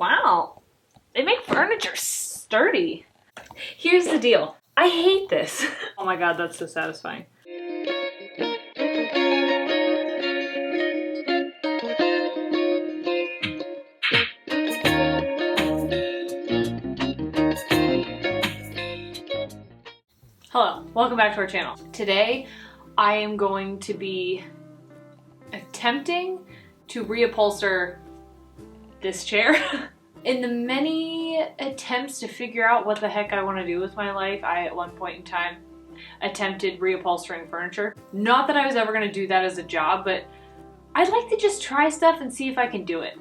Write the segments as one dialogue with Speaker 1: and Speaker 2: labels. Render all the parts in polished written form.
Speaker 1: wow. They make furniture sturdy. Here's the deal. I hate this. Oh my god, that's so satisfying. Hello, welcome back to our channel. Today, I am going to be attempting to reupholster this chair. In the many attempts to figure out what the heck I want to do with my life, I at one point in time attempted reupholstering furniture. Not that I was ever going to do that as a job, but I'd like to just try stuff and see if I can do it.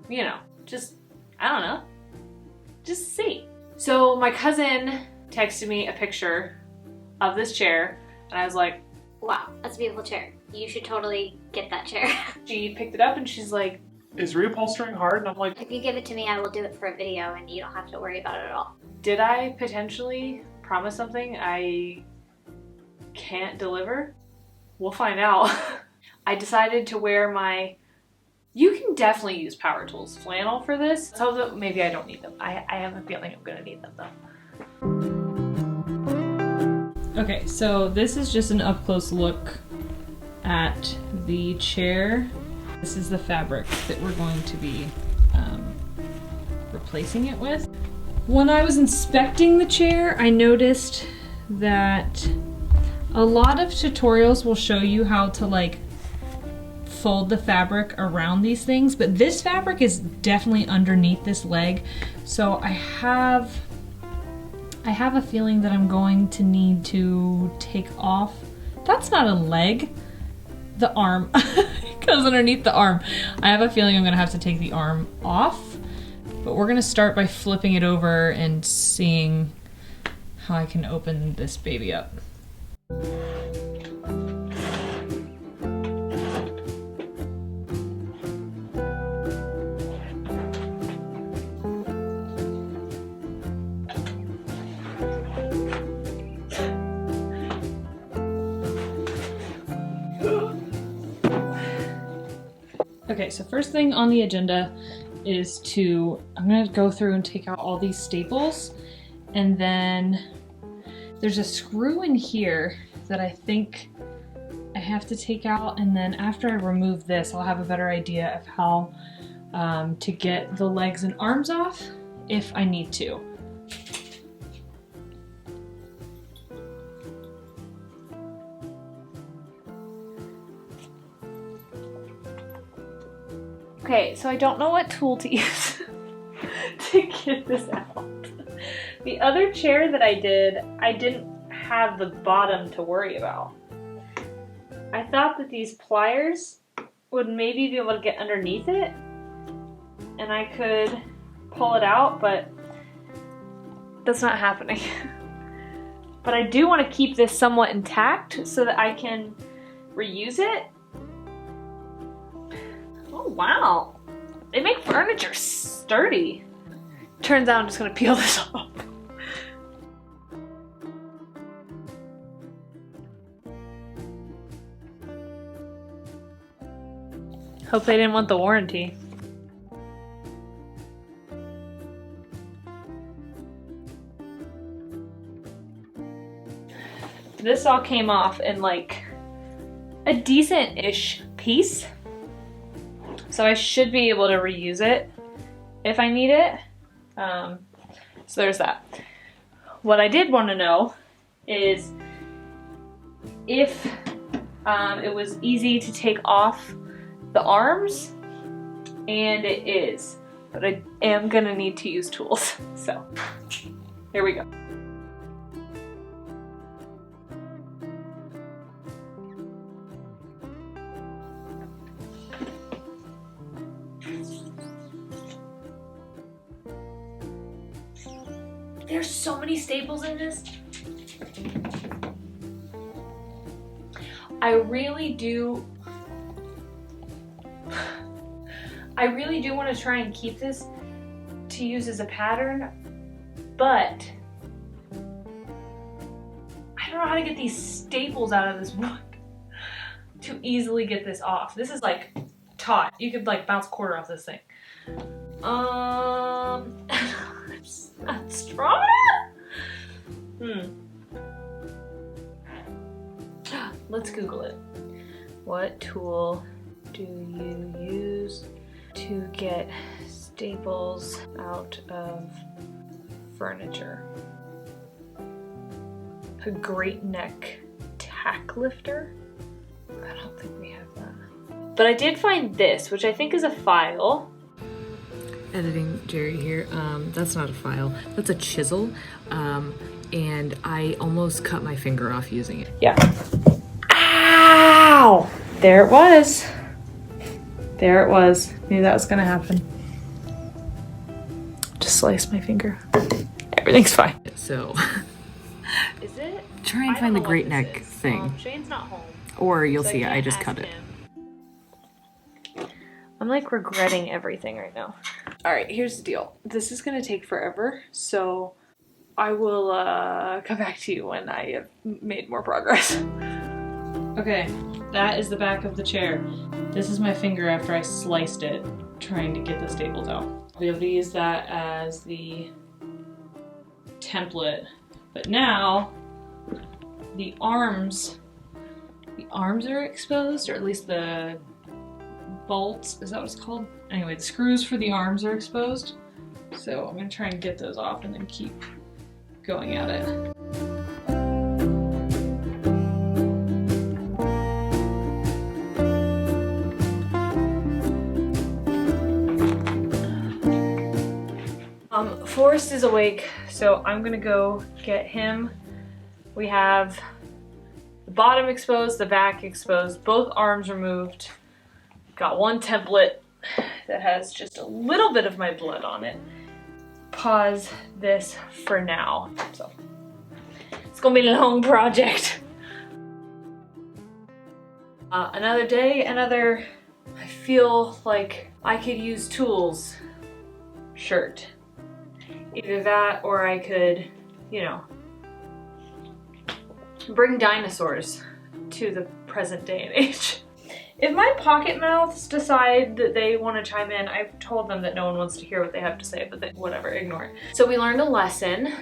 Speaker 1: You know, just, I don't know, just see. So my cousin texted me a picture of this chair and I was like,
Speaker 2: wow, that's a beautiful chair. You should totally get that chair.
Speaker 1: She picked it up and she's like, is reupholstering hard? And I'm like,
Speaker 2: if you give it to me, I will do it for a video and you don't have to worry about it at all.
Speaker 1: Did I potentially promise something I can't deliver? We'll find out. I decided to wear my, you can definitely use power tools flannel for this. So maybe I don't need them. I have a feeling I'm gonna need them though. Okay, so this is just an up-close look at the chair. This is the fabric that we're going to be replacing it with. When I was inspecting the chair, I noticed that a lot of tutorials will show you how to like fold the fabric around these things, but this fabric is definitely underneath this leg. So I have a feeling that I'm going to need to take off. That's not a leg. The arm. It goes underneath the arm. I have a feeling I'm gonna have to take the arm off, but we're gonna start by flipping it over and seeing how I can open this baby up. Okay, so first thing on the agenda is I'm gonna go through and take out all these staples, and then there's a screw in here that I think I have to take out, and then after I remove this, I'll have a better idea of how to get the legs and arms off if I need to. Okay, so I don't know what tool to use to get this out. The other chair that I did, I didn't have the bottom to worry about. I thought that these pliers would maybe be able to get underneath it and I could pull it out, but that's not happening. But I do want to keep this somewhat intact so that I can reuse it. Oh wow, they make furniture sturdy. Turns out I'm just gonna peel this off. Hope they didn't want the warranty. This all came off in like a decent-ish piece. So I should be able to reuse it if I need it. So there's that. What I did want to know is if it was easy to take off the arms, and it is, but I am gonna need to use tools. So here we go. There's so many staples in this. I really do want to try and keep this to use as a pattern, but I don't know how to get these staples out of this wood to easily get this off. This is like taut. You could like bounce a quarter off this thing. What tool do you use to get staples out of furniture? A great neck tack lifter? I don't think we have that. But I did find this, which I think is a file. Editing Jerry here. That's not a file. That's a chisel. And I almost cut my finger off using it. Yeah. Ow! There it was. There it was. Knew that was gonna happen. Just sliced my finger. Everything's fine. So. Is it? Try and find the great neck thing. Shane's not home. Or you'll see I just cut it. I'm like regretting everything right now. All right, here's the deal. This is gonna take forever, so I will come back to you when I have made more progress. Okay, that is the back of the chair. This is my finger after I sliced it, trying to get the staples out. I'll be able to use that as the template, but now the arms are exposed, or at least the bolts, is that what it's called? Anyway, the screws for the arms are exposed. So I'm gonna try and get those off and then keep going at it. Forrest is awake, so I'm gonna go get him. We have the bottom exposed, the back exposed, both arms removed. Got one template that has just a little bit of my blood on it. Pause this for now. So it's gonna be a long project. Another day, I feel like I could use tools shirt. Either that or I could, you know, bring dinosaurs to the present day and age. If my pocket mouths decide that they want to chime in, I've told them that no one wants to hear what they have to say, but whatever, ignore it. So we learned a lesson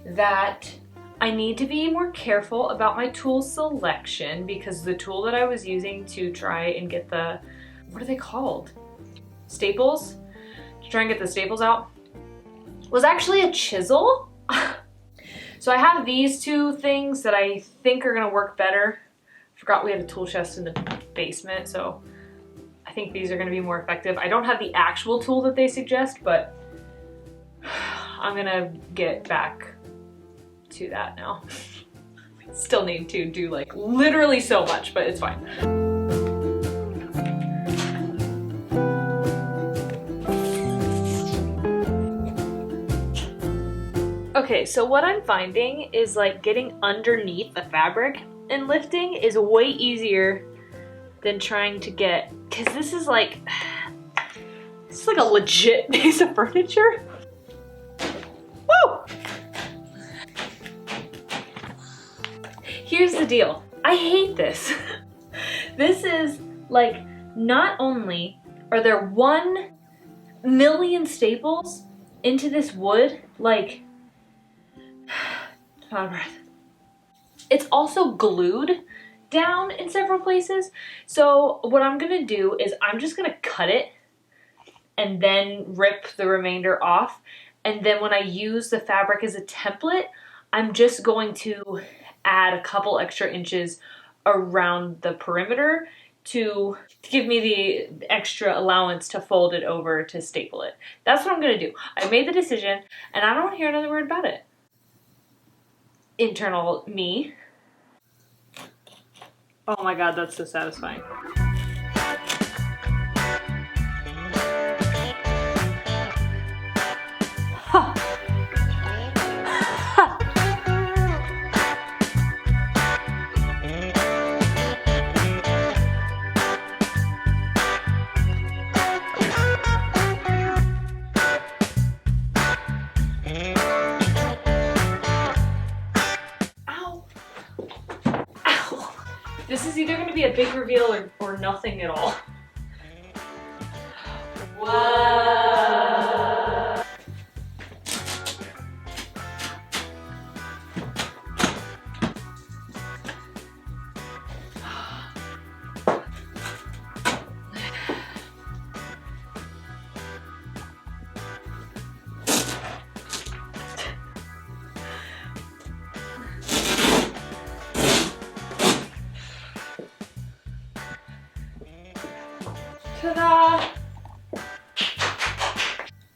Speaker 1: that I need to be more careful about my tool selection, because the tool that I was using to try and get the, what are they called? Staples? To try and get the staples out was actually a chisel. So I have these two things that I think are gonna work better. Forgot we had a tool chest in the basement, so I think these are gonna be more effective. I don't have the actual tool that they suggest, but I'm gonna get back to that now. Still need to do like literally so much, but it's fine. Okay, so what I'm finding is like getting underneath the fabric and lifting is way easier than trying to get, because this is like a legit piece of furniture. Woo! Here's the deal. I hate this. This is like, not only are there 1 million staples into this wood, like, out of breath. It's also glued down in several places. So what I'm gonna do is I'm just gonna cut it and then rip the remainder off. And then when I use the fabric as a template, I'm just going to add a couple extra inches around the perimeter to give me the extra allowance to fold it over to staple it. That's what I'm gonna do. I made the decision and I don't want to hear another word about it. Internal me. Oh my god, that's so satisfying. Ha. Ha. This is either going to be a big reveal or nothing at all. Whoa!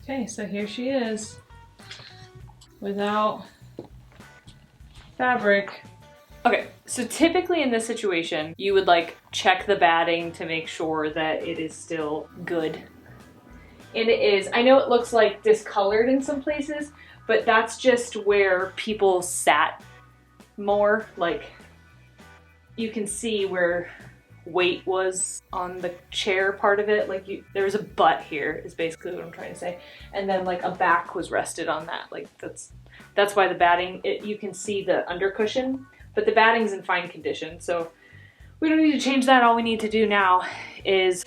Speaker 1: Okay, so here she is without fabric. Okay, so typically in this situation, you would like check the batting to make sure that it is still good. And it is. I know it looks like discolored in some places, but that's just where people sat more. Like, you can see where weight was on the chair part of it. Like, there was a butt here is basically what I'm trying to say. And then like a back was rested on that. Like that's why the batting, you can see the under cushion, but the batting's in fine condition. So we don't need to change that. All we need to do now is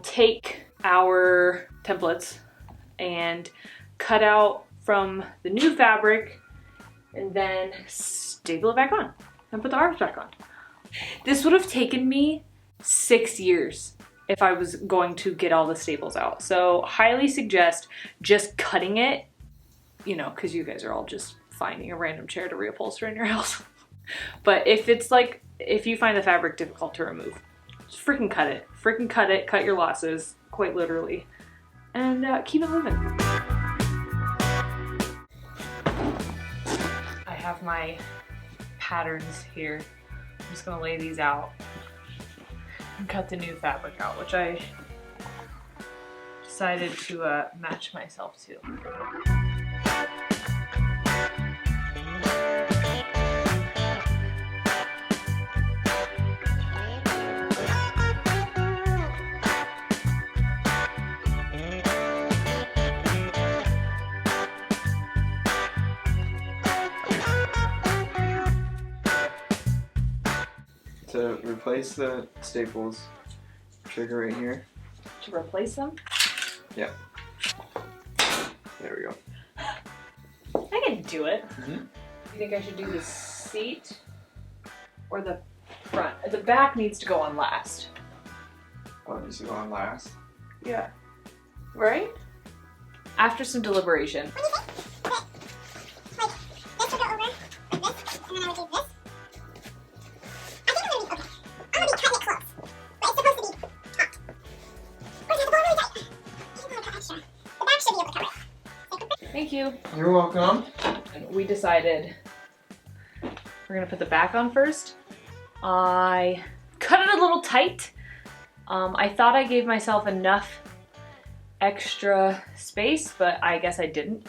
Speaker 1: take our templates and cut out from the new fabric and then staple it back on and put the arms back on. This would have taken me 6 years if I was going to get all the staples out. So highly suggest just cutting it, you know, because you guys are all just finding a random chair to reupholster in your house. But if it's like, if you find the fabric difficult to remove, just freaking cut it. Freaking cut it, cut your losses, quite literally, and keep it moving. I have my patterns here. I'm just gonna lay these out and cut the new fabric out, which I decided to match myself to.
Speaker 3: To replace the staples, trigger right here.
Speaker 1: To replace them?
Speaker 3: Yeah. There we go.
Speaker 1: I can do it.
Speaker 3: Mm-hmm.
Speaker 1: You think I should do the seat or the front? The back needs to go on last.
Speaker 3: Oh, it needs to go on last.
Speaker 1: Yeah. Right? After some deliberation. Thank you.
Speaker 3: You're welcome.
Speaker 1: And we decided we're gonna put the back on first. I cut it a little tight. I thought I gave myself enough extra space, but I guess I didn't.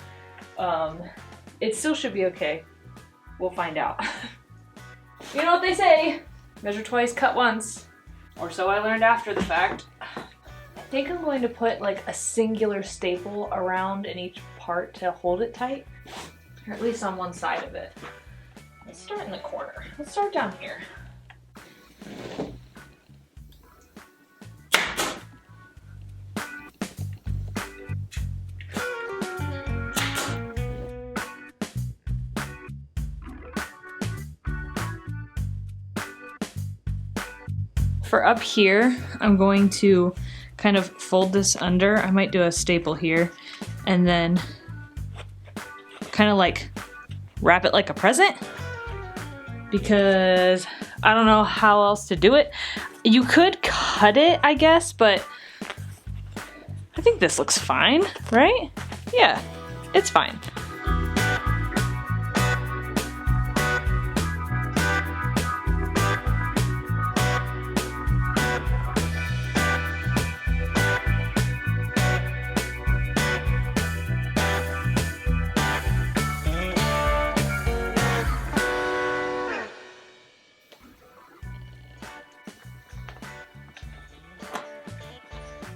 Speaker 1: It still should be okay. We'll find out. You know what they say, measure twice, cut once. Or so I learned after the fact. I think I'm going to put like a singular staple around in each part to hold it tight, or at least on one side of it. Let's start in the corner. Let's start down here. For up here, I'm going to kind of fold this under. I might do a staple here and then kind of like wrap it like a present, because I don't know how else to do it. You could cut it, I guess, but I think this looks fine, right? Yeah, it's fine.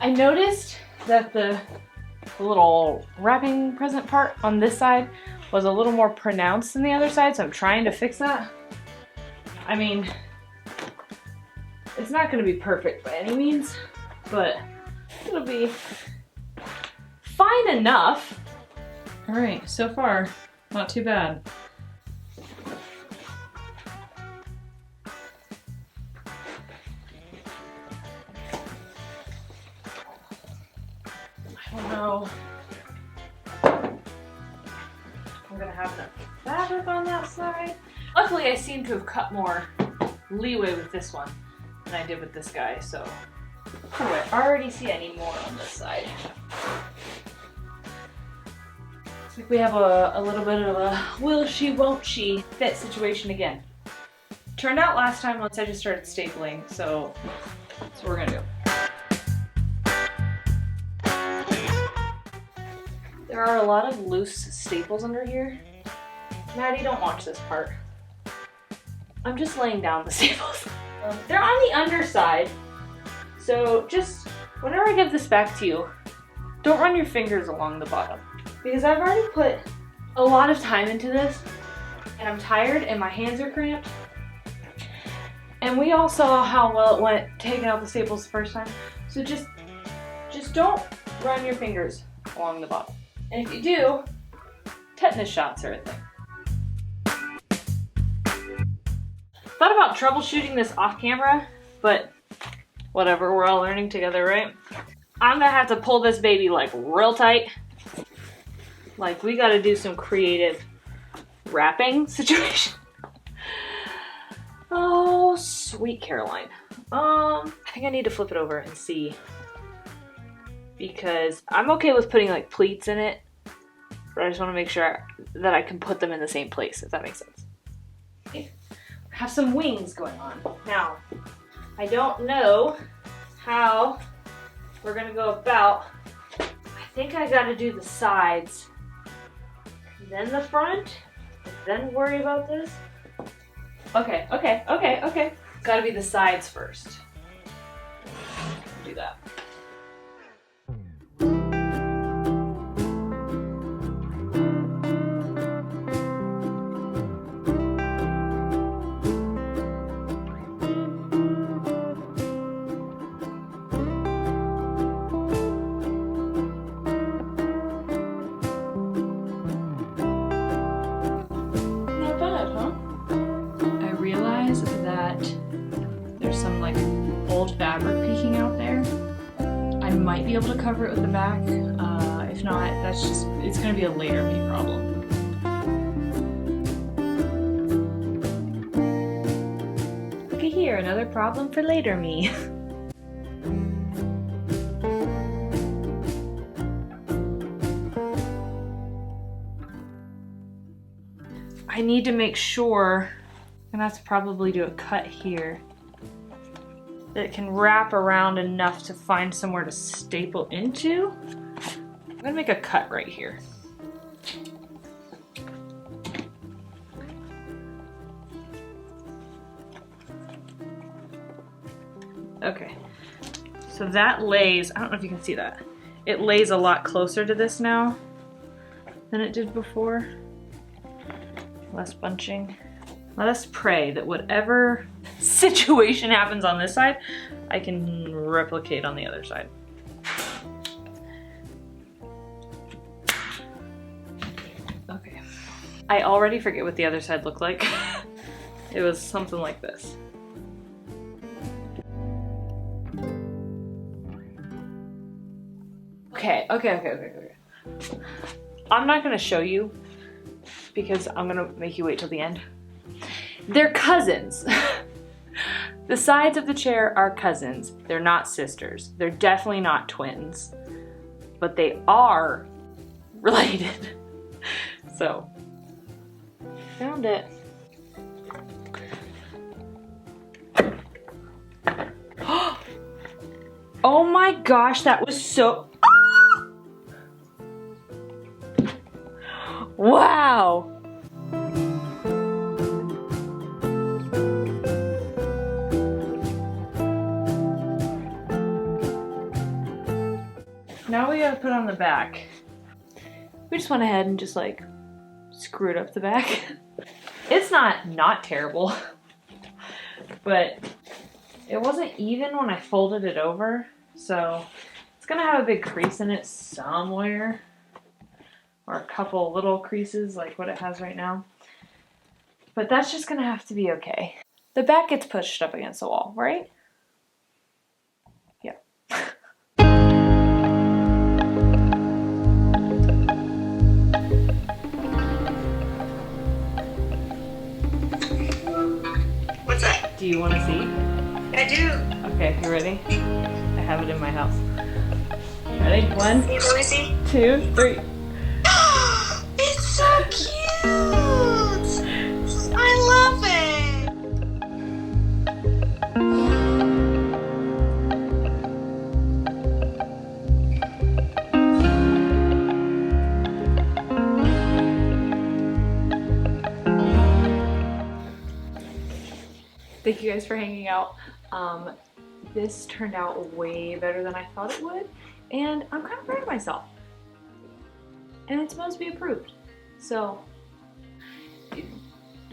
Speaker 1: I noticed that the little wrapping present part on this side was a little more pronounced than the other side, so I'm trying to fix that. I mean, it's not going to be perfect by any means, but it'll be fine enough. All right, so far, not too bad. I don't know. I'm gonna have enough fabric on that side. Luckily, I seem to have cut more leeway with this one than I did with this guy, so. Oh, I already see I need more on this side. Like we have a little bit of a will she, won't she fit situation again. Turned out last time once I just started stapling, so that's what we're gonna do. There are a lot of loose staples under here. Maddie, don't watch this part. I'm just laying down the staples. They're on the underside, so just whenever I give this back to you, don't run your fingers along the bottom. Because I've already put a lot of time into this, and I'm tired and my hands are cramped. And we all saw how well it went taking out the staples the first time. So just don't run your fingers along the bottom. And if you do, tetanus shots are a thing. Thought about troubleshooting this off camera, but whatever, we're all learning together, right? I'm gonna have to pull this baby like real tight. Like we gotta do some creative wrapping situation. Oh, sweet Caroline. I think I need to flip it over and see. Because I'm okay with putting like pleats in it, but I just wanna make sure that I can put them in the same place, if that makes sense. Okay. Have some wings going on. Now, I don't know how we're gonna go about. I think I gotta do the sides, then the front, then worry about this. Okay. Gotta be the sides first. Do that. Fabric peeking out there. I might be able to cover it with the back. If not, it's gonna be a later me problem. Looky here, another problem for later me. I need to make sure, I'm gonna have to probably do a cut here. It can wrap around enough to find somewhere to staple into. I'm gonna make a cut right here. Okay, so that lays, I don't know if you can see that. It lays a lot closer to this now than it did before. Less bunching. Let us pray that whatever situation happens on this side, I can replicate on the other side. Okay. I already forget what the other side looked like. It was something like this. Okay. I'm not gonna show you because I'm gonna make you wait till the end. They're cousins. The sides of the chair are cousins. They're not sisters. They're definitely not twins, but they are related. So, found it. Oh my gosh, that was so... Wow. Now we gotta put on the back. We just went ahead and just like screwed up the back. It's not terrible, but it wasn't even when I folded it over. So it's gonna have a big crease in it somewhere, or a couple little creases like what it has right now. But that's just gonna have to be okay. The back gets pushed up against the wall, right? Yeah.
Speaker 2: What's that?
Speaker 1: Do you want to see?
Speaker 2: I do.
Speaker 1: Okay, you ready? I have it in my house. Ready? 1,
Speaker 2: Let me see.
Speaker 1: 2, 3. Thank you guys for hanging out. This turned out way better than I thought it would, and I'm kind of proud of myself. And it's supposed to be approved. So,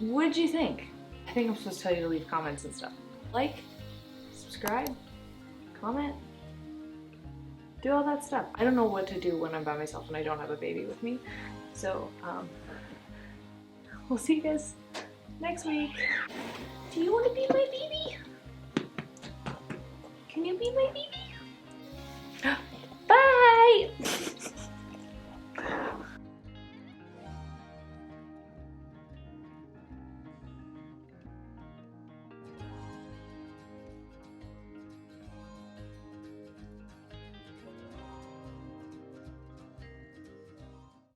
Speaker 1: what did you think? I think I'm supposed to tell you to leave comments and stuff. Like, subscribe, comment, do all that stuff. I don't know what to do when I'm by myself and I don't have a baby with me. So, we'll see you guys next week. Do you want to be my baby? Can you be my baby?